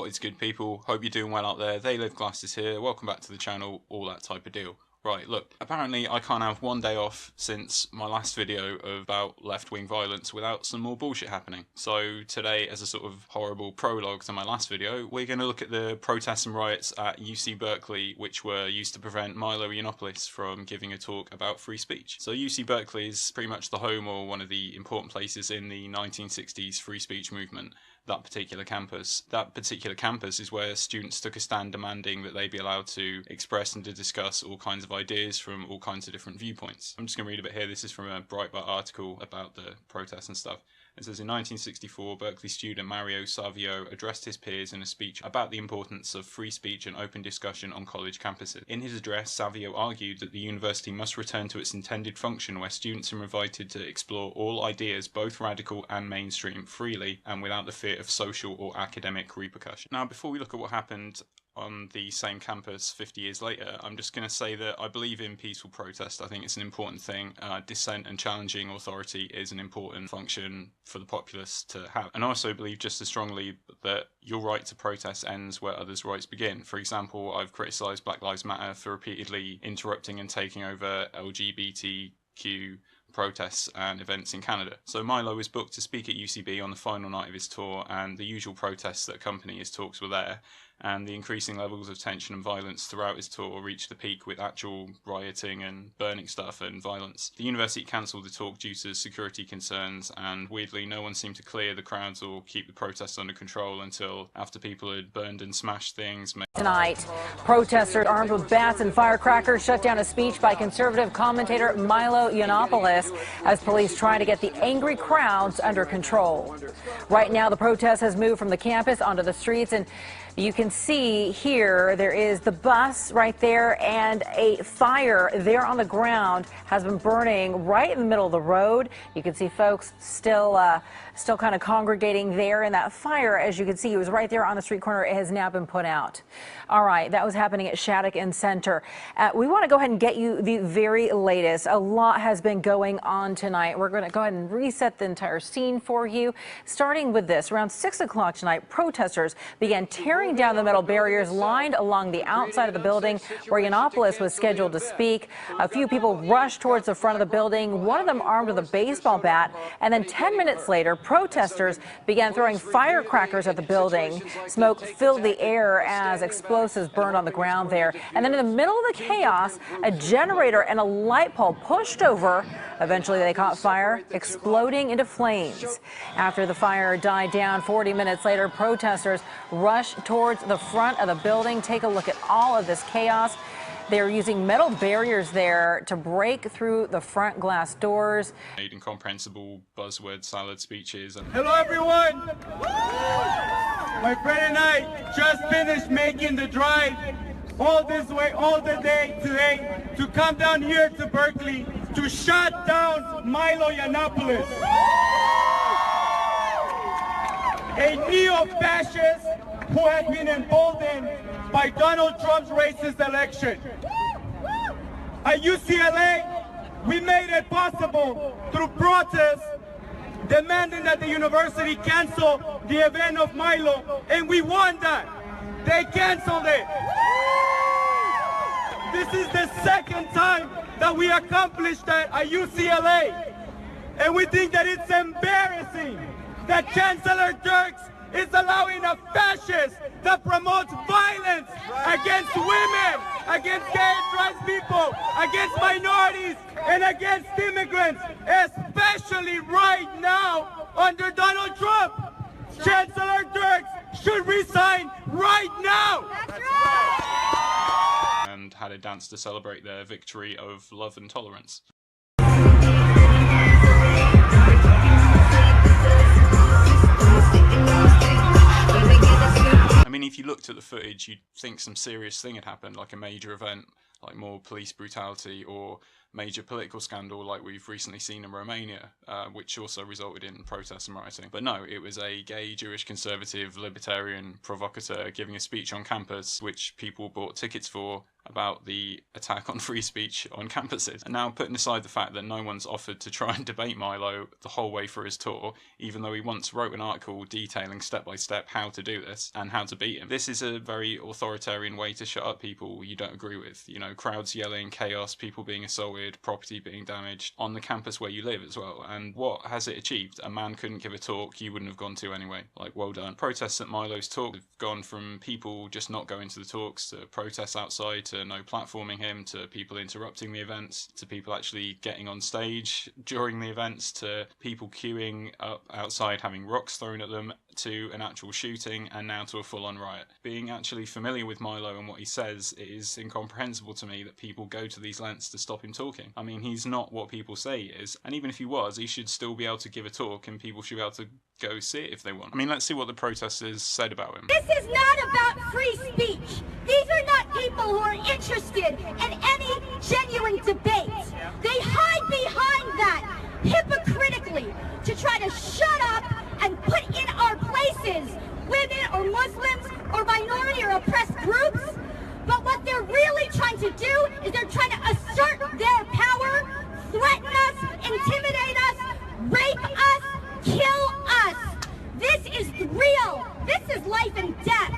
What is good, people? Hope you're doing well out there. They Live Glasses here. Welcome back to the channel, all that type of deal. Right, look, apparently I can't have one day off since my last video about left-wing violence without some more bullshit happening. So today, as a sort of horrible prologue to my last video, we're going to look at the protests and riots at UC Berkeley, which were used to prevent Milo Yiannopoulos from giving a talk about free speech. So UC Berkeley is pretty much the home or one of the important places in the 1960s free speech movement. That particular campus is where students took a stand demanding that they be allowed to express and to discuss all kinds of ideas from all kinds of different viewpoints. I'm just going to read a bit here. This is from a Breitbart article about the protests and stuff. It says, in 1964, Berkeley student Mario Savio addressed his peers in a speech about the importance of free speech and open discussion on college campuses. In his address, Savio argued that the university must return to its intended function, where students are invited to explore all ideas, both radical and mainstream, freely and without the fear of social or academic repercussion. Now, before we look at what happened on the same campus 50 years later, I'm just going to say that I believe in peaceful protest. I think it's an important thing. Dissent and challenging authority is an important function for the populace to have. And I also believe just as strongly that your right to protest ends where others' rights begin. For example, I've criticised Black Lives Matter for repeatedly interrupting and taking over LGBTQ protests and events in Canada. So Milo was booked to speak at UCB on the final night of his tour, and the usual protests that accompany his talks were there, and the increasing levels of tension and violence throughout his tour reached the peak with actual rioting and burning stuff and violence. The university cancelled the talk due to security concerns, and weirdly no one seemed to clear the crowds or keep the protests under control until after people had burned and smashed things. Tonight, protesters armed with bats and firecrackers shut down a speech by conservative commentator Milo Yiannopoulos as police try to get the angry crowds under control. Right now, the protest has moved from the campus onto the streets, and you can see here there is the bus right there, and a fire there on the ground has been burning right in the middle of the road. You can see folks still kind of congregating there, and that fire, as you can see, it was right there on the street corner. It has now been put out. All right, that was happening at Shattuck and Center. We want to go ahead and get you the very latest. A lot has been going on tonight. We're going to go ahead and reset the entire scene for you. Starting with this, around 6 o'clock tonight, protesters began tearing down the metal barriers lined along the outside of the building where Yiannopoulos was scheduled to speak. A few people rushed towards the front of the building, one of them armed with a baseball bat, and then 10 minutes later, protesters began throwing firecrackers at the building. Smoke filled the air as explosives burned on the ground there. And then in the middle of the chaos, a generator and a light pole pushed over. Eventually, they caught fire, exploding into flames. After the fire died down 40 minutes later, protesters rushed towards the front of the building. Take a look at all of this chaos. They're using metal barriers there to break through the front glass doors. Incomprehensible buzzword salad speeches. Hello, everyone. My friend and I just finished making the drive all this way, all the day today to come down here to Berkeley to shut down Milo Yiannopoulos, a neo-fascist who has been emboldened by Donald Trump's racist election. At UCLA, we made it possible through protests demanding that the university cancel the event of Milo, and we won that. They canceled it. This is the second time that we accomplished that at UCLA, and we think that it's embarrassing that Chancellor Dirks is allowing a fascist that promotes violence against women, against gay and trans people, against minorities, and against immigrants, especially right now under Donald Trump. Chancellor Dirks should resign right now. That's right. And had a dance to celebrate their victory of love and tolerance. I mean, if you looked at the footage, you'd think some serious thing had happened, like a major event, like more police brutality or major political scandal like we've recently seen in Romania, which also resulted in protests and rioting. But no, it was a gay, Jewish, conservative, libertarian provocateur giving a speech on campus, which people bought tickets for, about the attack on free speech on campuses. And now, putting aside the fact that no one's offered to try and debate Milo the whole way through his tour, even though he once wrote an article detailing step by step how to do this and how to beat him, this is a very authoritarian way to shut up people you don't agree with. You know, crowds yelling, chaos, people being assaulted, property being damaged on the campus where you live as well. And what has it achieved? A man couldn't give a talk you wouldn't have gone to anyway. Like, well done. Protests at Milo's talk have gone from people just not going to the talks to protests outside to no platforming him to people interrupting the events to people actually getting on stage during the events to people queuing up outside having rocks thrown at them to an actual shooting and now to a full-on riot. Being actually familiar with Milo and what he says, it is incomprehensible to me that people go to these lengths to stop him talking. I mean, he's not what people say he is, and even if he was, he should still be able to give a talk and people should be able to go see it if they want. I mean, let's see what the protesters said about him. This is not about free speech. These are not people who are interested in any genuine debate. They hide behind that hypocritically to try to shut up and put in our places women or Muslims or minority or oppressed groups. But what they're really trying to do is they're trying to assert their power, threaten us, intimidate us, rape us, kill us. This is real. This is life and death.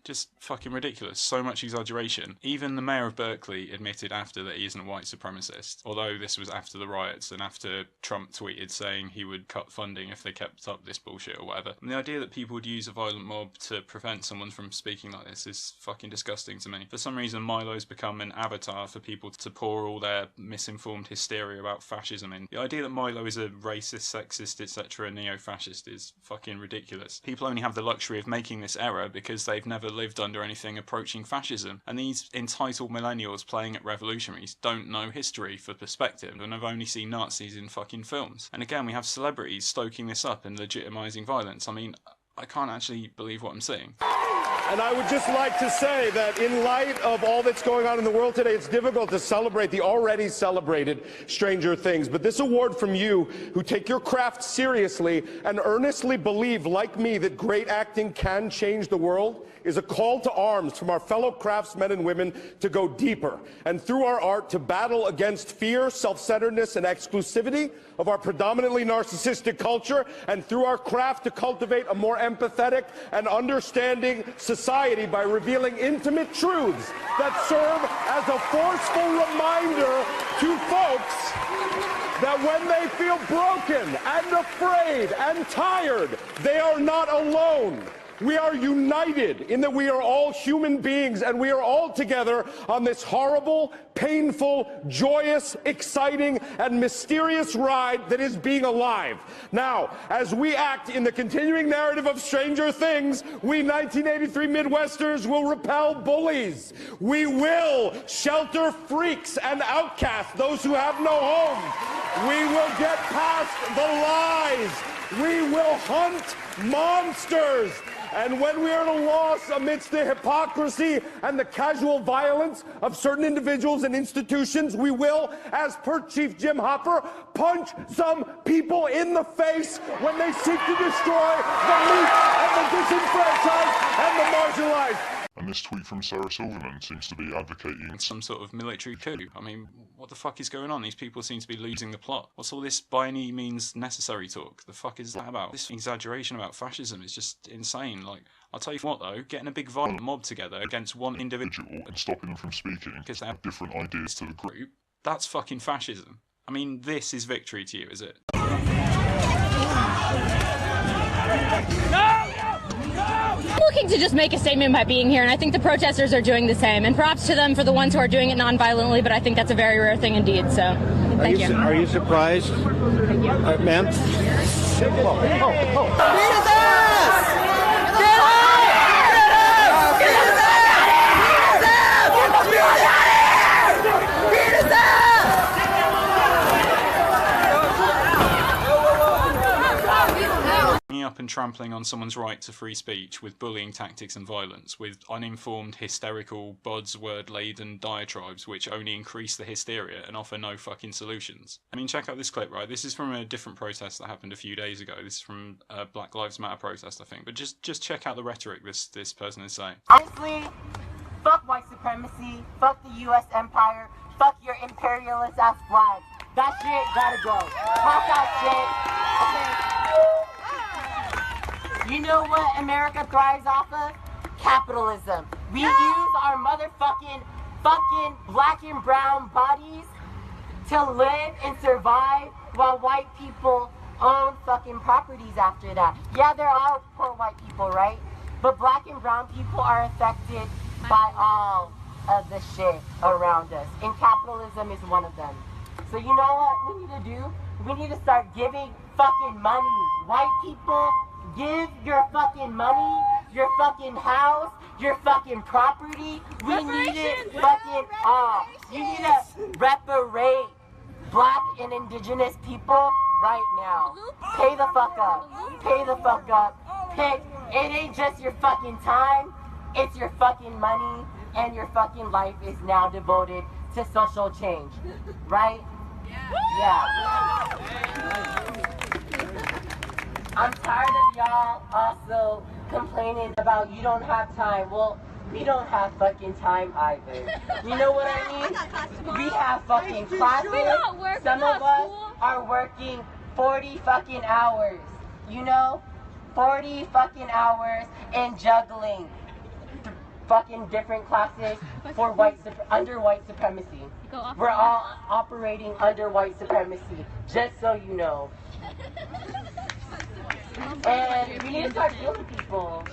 Just fucking ridiculous. So much exaggeration. Even the mayor of Berkeley admitted after that he isn't a white supremacist, although this was after the riots and after Trump tweeted saying he would cut funding if they kept up this bullshit or whatever. And the idea that people would use a violent mob to prevent someone from speaking like this is fucking disgusting to me. For some reason, Milo's become an avatar for people to pour all their misinformed hysteria about fascism in. The idea that Milo is a racist, sexist, etc. neo-fascist is fucking ridiculous. People only have the luxury of making this error because they've never lived under anything approaching fascism, and these entitled millennials playing at revolutionaries don't know history for perspective and have only seen Nazis in fucking films. And again, we have celebrities stoking this up and legitimising violence. I mean, I can't actually believe what I'm seeing. And I would just like to say that in light of all that's going on in the world today, it's difficult to celebrate the already celebrated Stranger Things. But this award from you, who take your craft seriously and earnestly believe, like me, that great acting can change the world, is a call to arms from our fellow craftsmen and women to go deeper, and through our art to battle against fear, self-centeredness, and exclusivity of our predominantly narcissistic culture, and through our craft to cultivate a more empathetic and understanding society by revealing intimate truths that serve as a forceful reminder to folks that when they feel broken and afraid and tired, they are not alone. We are united in that we are all human beings and we are all together on this horrible, painful, joyous, exciting, and mysterious ride that is being alive. Now, as we act in the continuing narrative of Stranger Things, we 1983 Midwesters will repel bullies. We will shelter freaks and outcasts, those who have no home. We will get past the lies. We will hunt monsters. And when we are at a loss amidst the hypocrisy and the casual violence of certain individuals and institutions, we will, as per Chief Jim Hopper, punch some people in the face when they seek to destroy the meek and the disenfranchised and the marginalized. And this tweet from Sarah Silverman seems to be advocating some sort of military coup. I mean, what the fuck is going on? These people seem to be losing the plot. What's all this by any means necessary talk? The fuck is that about? This exaggeration about fascism is just insane. Like, I'll tell you what though, getting a big violent mob together against one individual and stopping them from speaking because they have different ideas to the group, that's fucking fascism. I mean, this is victory to you, is it? I'm looking to just make a statement by being here, and I think the protesters are doing the same. And props to them for the ones who are doing it non-violently, but I think that's a very rare thing indeed. So, thank you. Are you surprised, ma'am? Up and trampling on someone's right to free speech with bullying tactics and violence, with uninformed, hysterical, buzzword-laden diatribes which only increase the hysteria and offer no fucking solutions. I mean, check out this clip, right? This is from a different protest that happened a few days ago. This is from a Black Lives Matter protest, I think. But just check out the rhetoric this person is saying. Honestly, Fuck white supremacy. Fuck the U.S. empire. Fuck your imperialist ass flag. That shit gotta go. Pop that shit. Okay. You know what America thrives off of? Capitalism. We use our motherfucking black and brown bodies to live and survive while white people own fucking properties after that. Yeah, there are poor white people, right? But black and brown people are affected by all of the shit around us. And capitalism is one of them. So you know what we need to do? We need to start giving fucking money. White people, give your fucking money, your fucking house, your fucking property. We need it fucking all. You need to reparate black and indigenous people right now. Pay the fuck up. Pay the fuck up. It ain't just your fucking time, it's your fucking money, and your fucking life is now devoted to social change. Right? Yeah. I'm tired of y'all also complaining about you don't have time. Well, we don't have fucking time either. You know what I mean? We have fucking classes. Some of us are working 40 fucking hours. You know? 40 fucking hours and juggling fucking different classes for under white supremacy. We're all operating under white supremacy, just so you know. And we need to start killing people.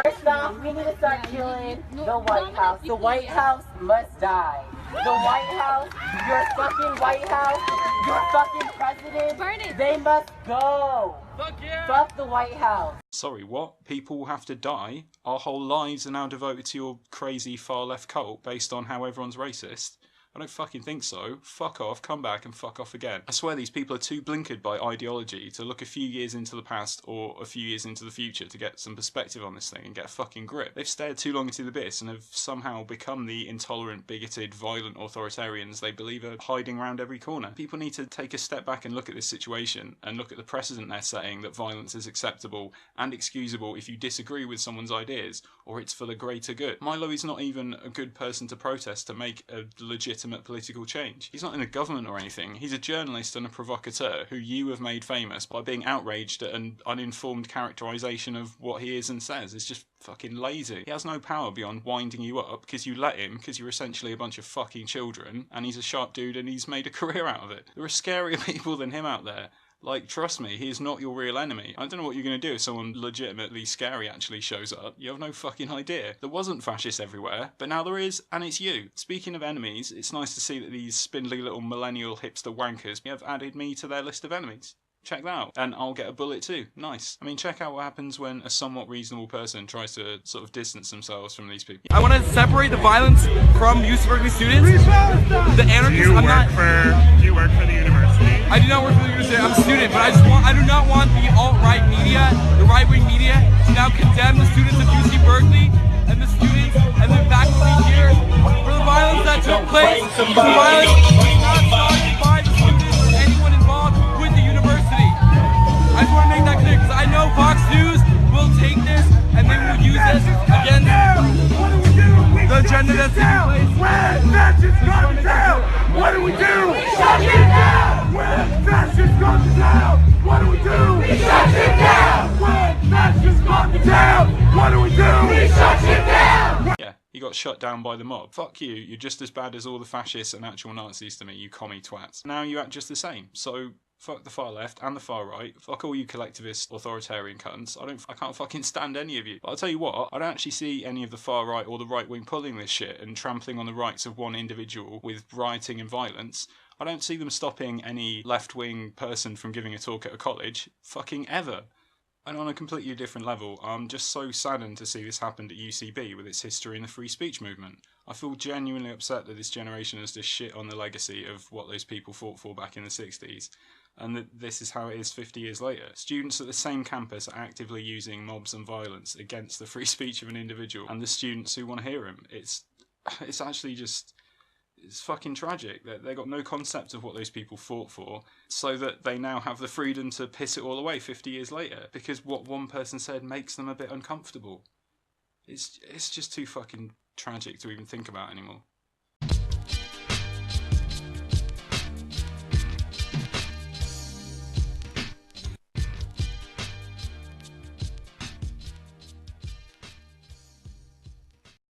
First off, we need to start killing the White House. The White House must die. The White House, your fucking White House, your fucking president, they must go. Fuck yeah. Fuck the White House. Sorry, what? People will have to die? Our whole lives are now devoted to your crazy far-left cult based on how everyone's racist? I don't fucking think so. Fuck off, come back and fuck off again. I swear these people are too blinkered by ideology to look a few years into the past or a few years into the future to get some perspective on this thing and get a fucking grip. They've stared too long into the abyss and have somehow become the intolerant, bigoted, violent authoritarians they believe are hiding around every corner. People need to take a step back and look at this situation and look at the precedent they're setting that violence is acceptable and excusable if you disagree with someone's ideas or it's for the greater good. Milo is not even a good person to protest to make a legitimate political change. He's not in the government or anything. He's a journalist and a provocateur who you have made famous by being outraged at an uninformed characterisation of what he is and says. It's just fucking lazy. He has no power beyond winding you up because you let him, because you're essentially a bunch of fucking children, and he's a sharp dude and he's made a career out of it. There are scarier people than him out there. Like, trust me, he is not your real enemy. I don't know what you're going to do if someone legitimately scary actually shows up. You have no fucking idea. There wasn't fascists everywhere, but now there is, and it's you. Speaking of enemies, it's nice to see that these spindly little millennial hipster wankers have added me to their list of enemies. Check that out. And I'll get a bullet too. Nice. I mean, check out what happens when a somewhat reasonable person tries to sort of distance themselves from these people. I want to separate the violence from UC Berkeley students. The anarchists, Do you work for the university? I do not work for the university. I'm a student, but I do not want the alt-right media, the right-wing media, to now condemn the students of UC Berkeley and the students and the faculty here for the violence that took place. The violence was not started by the students or anyone involved with the university. I just want to make that clear because I know Fox News will take this and they will use this against the agenda that's taking place. When fascists come to town, what do we do? We shut you down! When fascists come to town, what do we do? We shut you down! When fascists come to town, what do we do? We shut you down! Yeah, he got shut down by the mob. Fuck you, you're just as bad as all the fascists and actual Nazis to me, you commie twats. Now you act just the same, so fuck the far left and the far right. Fuck all you collectivist authoritarian cunts. I can't fucking stand any of you. But I'll tell you what, I don't actually see any of the far right or the right wing pulling this shit and trampling on the rights of one individual with rioting and violence. I don't see them stopping any left wing person from giving a talk at a college. Fucking ever. And on a completely different level, I'm just so saddened to see this happen at UCB with its history in the free speech movement. I feel genuinely upset that this generation has just shit on the legacy of what those people fought for back in the 60s. And that this is how it is 50 years later. Students at the same campus are actively using mobs and violence against the free speech of an individual and the students who want to hear him. It's actually just... It's fucking tragic that they got no concept of what those people fought for, so that they now have the freedom to piss it all away 50 years later because what one person said makes them a bit uncomfortable. It's just too fucking tragic to even think about anymore.